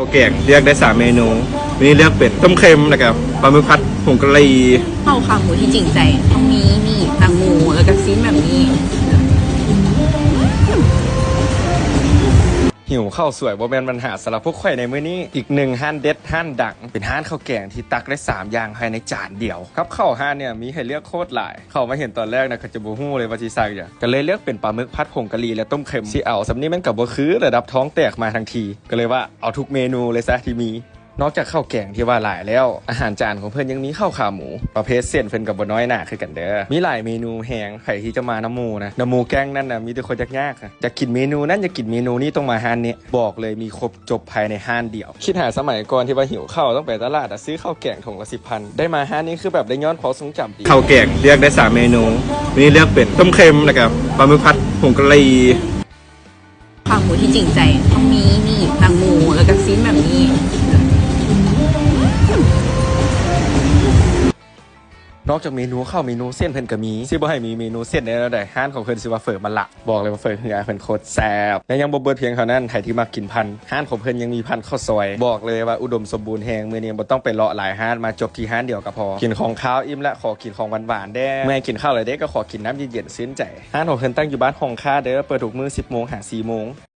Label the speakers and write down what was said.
Speaker 1: ข้าวแกงเลือกได้3เมนูวันนี้เลือกเป็นต้มเค็มนะครับปลาหมึกผัดผงกะหรี่
Speaker 2: ข้าวขาหมูที่จริงใจต้องมีนี่หนังหมูแล้วก็ซีนแบบนี้
Speaker 3: หิวข้าวสวยบ่แม่นปัญหาสำหรับพวกข่อยในมื้อนี้อีกหนึ่งห้านเด็ดห้านดังเป็นห้านข้าวแกงที่ตักได้3อย่างภายในจานเดียวครับข้าวห้านเนี่ยมีให้เลือกโคตรหลายเข้ามาเห็นตอนแรกนะก็จะบ่ฮู้เลยว่าสิสั่งหยังก็เลยเลือกเป็นปลาหมึกผัดผงกะหรี่และต้มเค็มสิเอาสำนี้มันก็บ่คือระดับท้องแตกมาทันทีก็เลยว่าเอาทุกเมนูเลยซะที่มีนอกจากข้าวแกงที่ว่าหลายแล้วอาหารจานของเพื่อนยังมีข้าวขาหมูประเภทเส้นเพิ่นกับบ่น้อยหน้าคือกันเด้อมีหลายเมนูแหงใครที่จะมาน้ำหมูนะน้ำหมูแกงนั่นน่ะมีแต่คนยากๆนะอยากกินเมนูนั้นอยากกินเมนูนี้ต้องมาห้านนี้บอกเลยมีครบจบภายในห้านเดียวคิดหาสมัยก่อนที่ว่าหิวข้าวต้องไปตลาดซื้อข้าวแกงถุงละ10,000ได้มาห้านนี้คือแบบได้ย้อนความทรงจำดี
Speaker 1: ข้าวแกงเลือกได้3เมนูวันนี้เลือกเป็นต้มเค็มนะครับปลาหมึกผัดผงกะหรี่
Speaker 2: ขาหมูที่จริงใจต้องมีนี่หนังหมูแล้วก็ซีนแบบนี้
Speaker 3: นอกจากเมนูข้าวเมนูเส้นเพิ่นก็มีสิบ่ให้มีเมนูเส้นได้แล้วได้ห้านของเพิ่นสิว่าเฝอมันละบอกเลยว่าเฝอเฮือเพิ่นโคตรแซ่บและยังบ่เบิดเพียงเท่านั้นใครที่มากินพันห้านของเพิ่นยังมีพันข้าวซอยบอกเลยว่าอุดมสมบูรณ์แฮงมื้อนี้บ่ต้องไปเลาะหลายห้านมาจบที่ห้านเดียวก็พอกินของข้าวอิ่มละขอกินของหวานๆได้เมื่อกินข้าวแล้วเด้ก็ขอกินน้ำเย็นๆชื่นใจห้านของเพิ่นตั้งอยู่บ้านห้องค่าเด้อเปิดทุกมื้อ 10:00 น ถึง 4:00 น